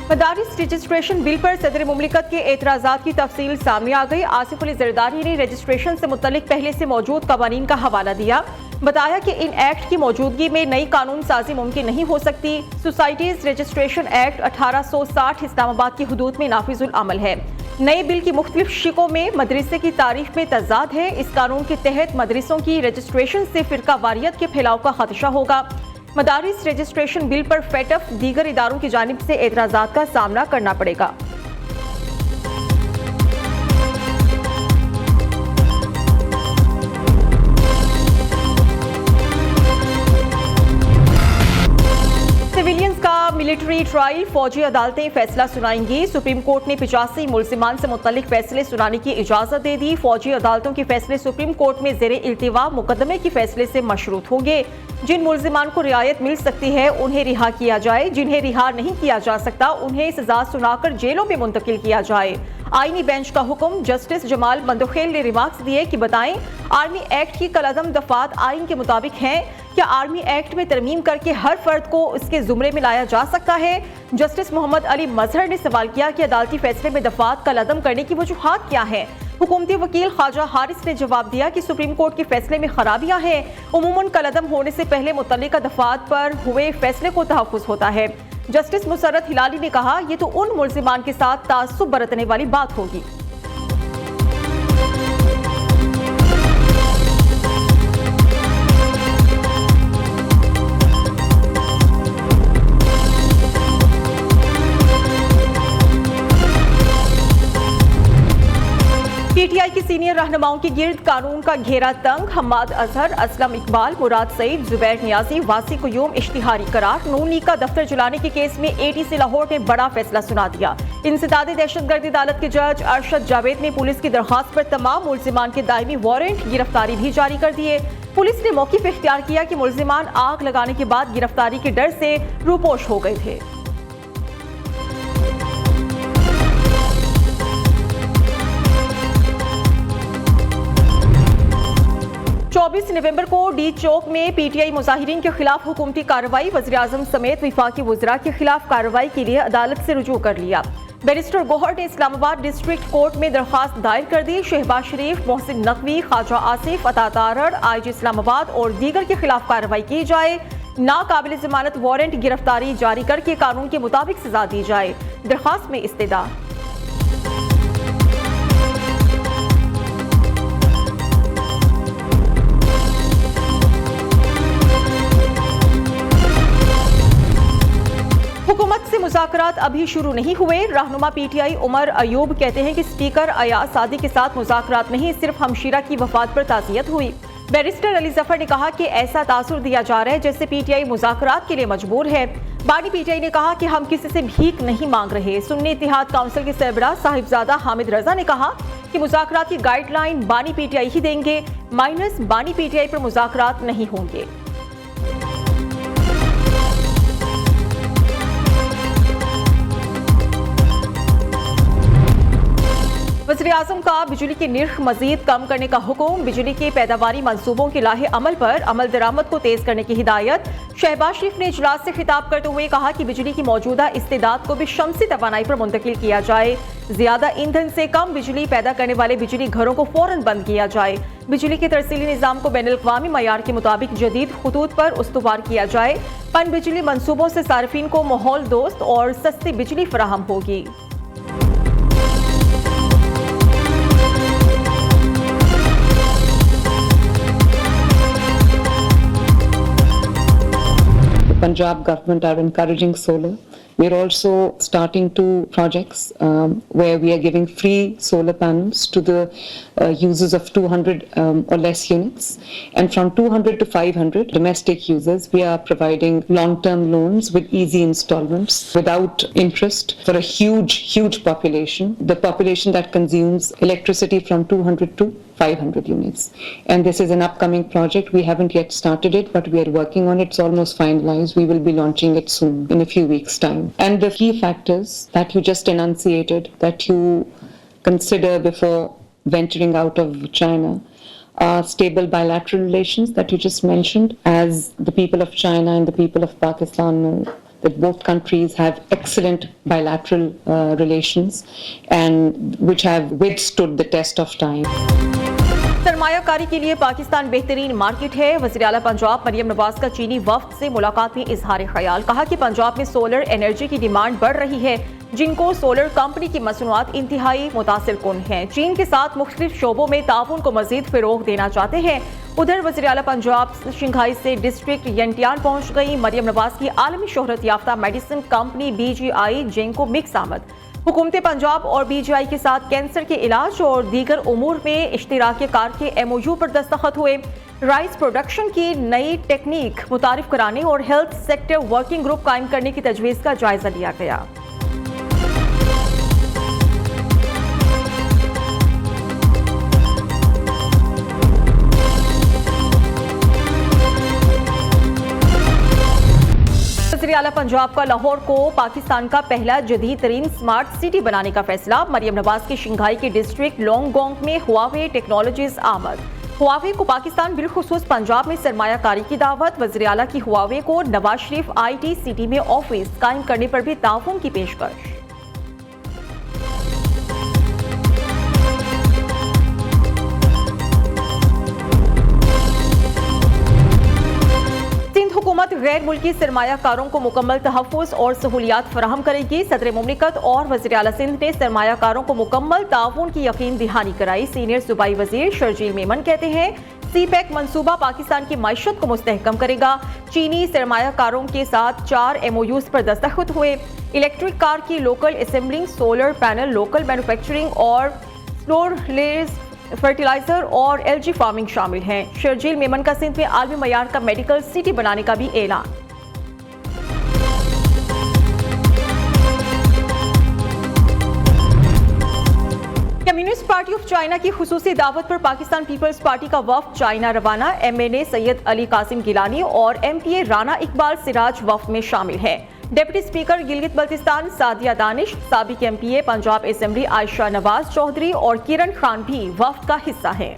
मदारिस registration bill पर सदर मुमलिकत के एतराज़ात की तफसील सामने आ गई। आसिफ अली जरदारी ने रजिस्ट्रेशन से मुतल्लिक पहले से मौजूद कवानीन का हवाला दिया। बताया कि इन एक्ट की मौजूदगी में नई कानून साजी मुमकिन नहीं हो सकती। सोसाइटीज रजिस्ट्रेशन एक्ट 1860 इस्लामाबाद की हदूद में नाफिजुल अमल है। नए बिल की मुख्तलिफ शिकों में मदरसे की तारीफ में तजाद है। इस कानून के तहत मदरसों की रजिस्ट्रेशन से फिरका वारियत के फैलाव का खदशा होगा। मदारिस रजिस्ट्रेशन बिल पर फेटफ दीगर इदारों की जानिब से एतराज़ात का सामना करना पड़ेगा। सिविलियंस का मिलिट्री ट्रायल, फौजी अदालतें फैसला सुनाएंगी। सुप्रीम कोर्ट ने 85 मुल्जिमान से मुतल्लिक फैसले सुनाने की इजाजत दे दी। फौजी अदालतों के फैसले सुप्रीम कोर्ट में ज़ेरे इल्तिवा मुकदमे के फैसले से मशरूत होंगे। जिन मुल्जिमान को रियायत मिल सकती है उन्हें रिहा किया जाए, जिन्हें रिहा नहीं किया जा सकता उन्हें सजा सुनाकर जेलों में मुंतकिल किया जाए। आईनी बेंच का हुक्म। जस्टिस जमाल मंदोखेल ने रिमार्क्स दिए कि बताएं, आर्मी एक्ट की कलअदम दफात आइन के मुताबिक हैं। क्या आर्मी एक्ट में तरमीम करके हर फर्द को इसके जुमरे में लाया जा सकता है? जस्टिस मोहम्मद अली मजहर ने सवाल किया कि अदालती फैसले में दफात कलअदम करने की वजूहात क्या है। हुकूमती वकील ख्वाजा हारिस ने जवाब दिया कि सुप्रीम कोर्ट के फैसले में खराबियां हैं। उमूमन कलअदम होने से पहले मुतल्लिका दफात पर हुए फैसले को तहफ़्फ़ुज़ होता है। जस्टिस मुसर्रत हिलाली ने कहा, ये तो उन मुल्जिमान के साथ तासुब बरतने वाली बात होगी। पीटीआई की सीनियर रहनुमाओं की गिर्द कानून का घेरा तंग। हम्माद अजहर, असलम इकबाल, मुराद सईद, जुबैर नियाजी, वासी कुयूम इश्तिहारी करार। नून लीग का दफ्तर जलाने के केस में एटीसी लाहौर ने बड़ा फैसला सुना दिया। इंसदादी दहशतगर्दी अदालत के जज अरशद जावेद ने पुलिस की दरखास्त पर तमाम मुल्जिमान के दायमी वारंट गिरफ्तारी भी जारी कर दिए। पुलिस ने मौक़िफ़ इख्तियार किया कि मुल्जिमान आग लगाने के बाद गिरफ्तारी के डर से रूपोश हो गए थे। 24 नवंबर को डी चौक में पीटीआई मुजाहिरीन के खिलाफ हुकूमती कार्रवाई। वज़ीर-ए-आज़म समेत वफाकी वज़रा के खिलाफ कार्रवाई के लिए अदालत से रुजू कर लिया। बैरिस्टर गौहर ने इस्लामाबाद डिस्ट्रिक्ट कोर्ट में दरख्वास्त दायर कर दी। शहबाज शरीफ, मोहसिन नकवी, ख्वाजा आसिफ, अता तारड़, आईजी इस्लामाबाद और दीगर के खिलाफ कार्रवाई की जाए। नाकाबिल जमानत वारंट गिरफ्तारी जारी करके कानून के मुताबिक सजा दी जाए। दरख्वास्त में इस्तेदा। हुकूमत से मुज़ाकरात अभी शुरू नहीं हुए। रहनुमा पीटीआई उमर अयूब कहते हैं कि स्पीकर अयाज सादी के साथ मुज़ाकरात नहीं, सिर्फ हमशीरा की वफात पर ताज़ियत हुई। बैरिस्टर अली जफर ने कहा कि ऐसा तासुर दिया जा रहा है जैसे पीटीआई मुज़ाकरात के लिए मजबूर है। बानी पीटीआई ने कहा कि हम किसी से भीख नहीं मांग रहे। सुन्नी इत्तेहाद काउंसिल के सरबराह साहिबजादा हामिद रजा ने कहा कि मुज़ाकरात की गाइडलाइन बानी पीटीआई ही देंगे, माइनस बानी पीटीआई पर मुज़ाकरात नहीं होंगे। वज़ीर-ए-आज़म का बिजली की निर्ख मजीद कम करने का हुक्म। बिजली के पैदावारी मंसूबों के लाहे अमल पर अमल दरामद को तेज करने की हिदायत। शहबाज शरीफ ने इजलास से खिताब करते हुए कहा कि बिजली की मौजूदा इस्तेदाद को भी शमसी तवानाई पर मुंतकिल किया जाए। ज्यादा ईंधन से कम बिजली पैदा करने वाले बिजली घरों को फौरन बंद किया जाए। बिजली के तरसीली निज़ाम को बैनुल-अक़वामी मयार के मुताबिक जदीद खतूत पर उस्तुवार किया जाए। पन बिजली मंसूबों से सार्फिन को माहौल दोस्त और सस्ती बिजली फराहम होगी। Punjab government are encouraging solar. We're also starting two projects where we are giving free solar panels to the users of 200 or less units. And from 200 to 500 domestic users, we are providing long-term loans with easy installments without interest for a huge population. The population that consumes electricity from 200 to 500 units. And this is an upcoming project. We haven't yet started it, but we are working on it. It's almost finalized. We will be launching it soon, in a few weeks' time. And the key factors that you just enunciated, that you consider before venturing out of China, are stable bilateral relations that you just mentioned. As the people of China and the people of Pakistan know, that both countries have excellent bilateral relations and which have withstood the test of time. सरमायाकारी के लिए पाकिस्तान बेहतरीन market है। वज़ीर आला पंजाब मरियम नवाज का चीनी वफ्द से मुलाकात में इजहार ख्याल। कहा कि पंजाब में सोलर एनर्जी की डिमांड बढ़ रही है, जिनको सोलर कंपनी की मसनूआत इंतहाई मुतासिर कुन हैं। चीन के साथ मुख्तलिफ शोबों में ताउन को मजीद फिरोग देना चाहते हैं। उधर वज़ीर आला पंजाब शंघाई से डिस्ट्रिक्ट यंटियान पहुंच गई। मरियम नवाज की आलमी शोहरत याफ्ता मेडिसिन कंपनी BGI जेंको मिक्स आमद। हुकूमत पंजाब और BGI के साथ कैंसर के इलाज और दीगर उमूर में इश्तिराक कार के MOU पर दस्तखत हुए। राइस प्रोडक्शन की नई टेक्निक मुतारिफ कराने और हेल्थ सेक्टर वर्किंग ग्रुप कायम करने की तजवीज़ का जायजा लिया गया। वज़ीर आला पंजाब का लाहौर को पाकिस्तान का पहला जदीद तरीन स्मार्ट सिटी बनाने का फैसला। मरियम नवाज की शंघाई के डिस्ट्रिक्ट लोंगगोंग में हुआवे टेक्नोलॉजीज आमद। हुआवे को पाकिस्तान बिलखुसूस पंजाब में सरमायाकारी की दावत। वज़ीर आला की हुआवे को नवाज शरीफ IT सिटी में ऑफिस कायम करने पर भी ताउन की पेशकश। हुकूमत गैर मुल्की सरमायाकारों को मुकम्मल तहफ़्फ़ुज़ और सहूलियात फराहम करेगी। सदर मुमलिकत और वज़ीर आला सिंध ने सरमायाकारों को मुकम्मल ताउन की यकीन दहानी कराई। सीनियर सूबाई वज़ीर शर्जील मेमन कहते हैं CPEC मंसूबा पाकिस्तान की मईशत को मुस्तहकम करेगा। चीनी सरमायाकारों के साथ 4 MOUs पर दस्तखत हुए। इलेक्ट्रिक कार की local assembling, solar panel local manufacturing और स्लोरलेस फर्टिलाइजर और LG फार्मिंग शामिल हैं। शर्जील मेमन का सिंध में आलमी मयार का मेडिकल सिटी बनाने का भी ऐलान। कम्युनिस्ट पार्टी ऑफ चाइना की खुसूसी दावत पर पाकिस्तान पीपल्स पार्टी का वफ्द चाइना रवाना। MNA सैयद अली कासिम गिलानी और MPA राना इकबाल सिराज वफ्द में शामिल हैं। डिप्टी स्पीकर गिलगित बल्तिस्तान सादिया दानिश, साबिक MPA पंजाब असेंबली आयशा नवाज चौधरी और किरण खान भी वफ्द का हिस्सा हैं।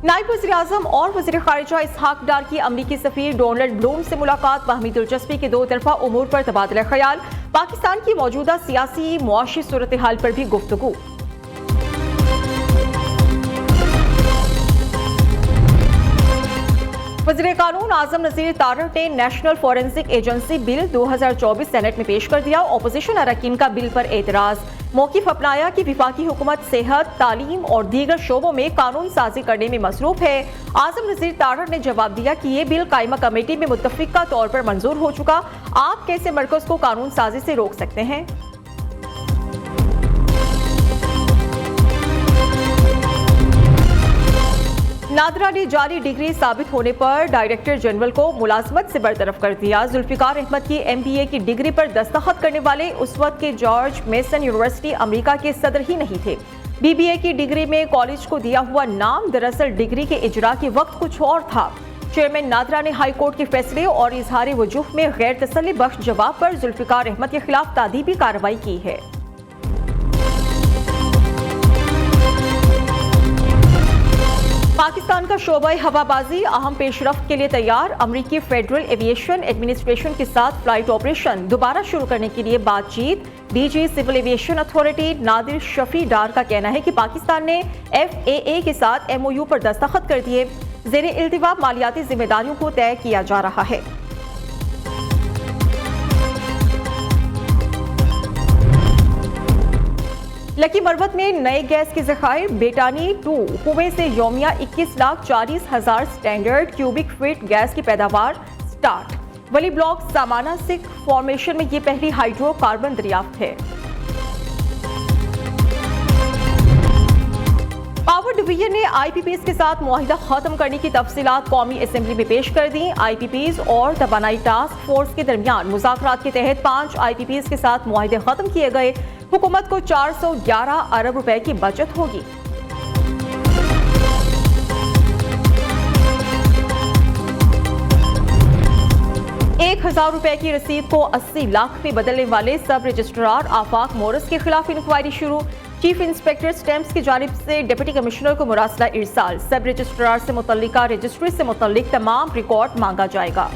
नायब वज़ीर आज़म और वज़ीर ख़ारिजा इसहाक डार की अमरीकी सफ़ीर डोनाल्ड ब्लूम से मुलाकात। बाहमी दिलचस्पी के 2 तरफ़ा उमूर पर तबादला ख्याल। पाकिस्तान की मौजूदा सियासी मुआशी सूरत हाल पर भी गुफ्तगू। वज़ीर कानून आज़म नज़ीर तारड़ ने national forensic agency bill 2024 senate में पेश कर दिया। अपोजिशन अरकान का बिल पर एतराज़। मौक़िफ़ अपनाया कि विफाकी हुकूमत सेहत, तालीम और दीगर शोबों में कानून साजी करने में मसरूफ़ है। आज़म नज़ीर तारड़ ने जवाब दिया कि ये बिल कायमा कमेटी में मुत्तफ़िक़ा तौर पर मंजूर हो चुका। आप कैसे मरकज़ को कानून साजी से रोक सकते हैं? नादरा ने जाली डिग्री साबित होने पर डायरेक्टर जनरल को मुलाजमत से बरतरफ कर दिया। जुल्फिकार अहमद की MBA की डिग्री पर दस्तखत करने वाले उस वक्त के जॉर्ज मेसन यूनिवर्सिटी अमेरिका के सदर ही नहीं थे। BBA की डिग्री में कॉलेज को दिया हुआ नाम दरअसल डिग्री के इजरा के वक्त कुछ और था। चेयरमैन नादरा ने हाई कोर्ट के फैसले और इजहार वजूह में गैर तसल्ली बख्श जवाब पर जुल्फिकार अहमद के खिलाफ तादीबी कार्रवाई की है। पाकिस्तान का शोबा हवाबाजी अहम पेशरफ्त के लिए तैयार। अमरीकी फेडरल एविएशन एडमिनिस्ट्रेशन के साथ फ्लाइट ऑपरेशन दोबारा शुरू करने के लिए बातचीत। DG civil aviation authority Nadir Shafi Dar का कहना है कि पाकिस्तान ने FAA के साथ MOU पर दस्तखत कर दिए। ज़ेरे इल्तिवा मालियाती जिम्मेदारियों को तय किया जा रहा है। लकी मरवत में नए गैस के ज़खायर। बेटानी 2 कुएं से यौमिया 21,40,000 स्टैंडर्ड क्यूबिक फीट गैस की पैदावार स्टार्ट। वली ब्लॉक सामाना सिक फॉर्मेशन में ये पहली हाइड्रोकार्बन दरियाफ्त है। पावर डिवीजन ने IPPs के साथ मुआहिदा खत्म करने की तफसीलात कौमी असेंबली में पेश कर दी। IPPs और तबानाई टास्क फोर्स के दरमियान मुज़ाकरात के तहत 5 IPPs के साथ मुआहिदे खत्म किए गए। हुकूमत को 411 अरब रुपए की बचत होगी। ₹1,000 की रसीद को 80 लाख में बदलने वाले सब रजिस्ट्रार आफाक मोरस के खिलाफ इंक्वायरी शुरू। चीफ इंस्पेक्टर स्टैम्प्स की जानिब से डिप्टी कमिश्नर को मुरासला इरसाल। सब रजिस्ट्रार से मुतल्लिका रजिस्ट्री से मुतल्लिक तमाम रिकॉर्ड मांगा जाएगा।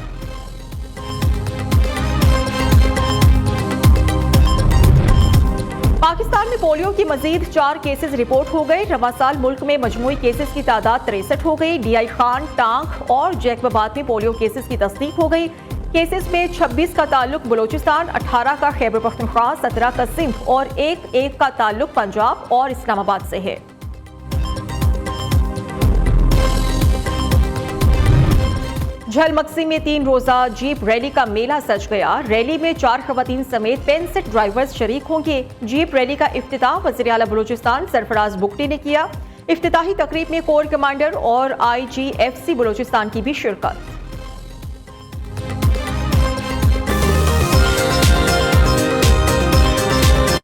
पोलियो की मजीद 4 केसेस रिपोर्ट हो गए। रवा साल मुल्क में मजमूई केसेस की तादाद 63 हो गई। DI खान, टांग और जैकबाबाद में पोलियो केसेस की तस्दीक हो गई। केसेस में 26 का ताल्लुक बलूचिस्तान, 18 का खैबर पख्तूनख्वा, 17 का सिंध और एक का ताल्लुक पंजाब और इस्लामाबाद से है। झलमक्सी में 3 रोजा जीप रैली का मेला सज गया। रैली में 4 खवातीन समेत 65 ड्राइवर्स शरीक होंगे। जीप रैली का इफ्तिताह वज़ीर आला बलूचिस्तान सरफराज बुगटी ने किया। इफ्तिताही तकरीब में कोर कमांडर और IGFC बलूचिस्तान की भी शिरकत।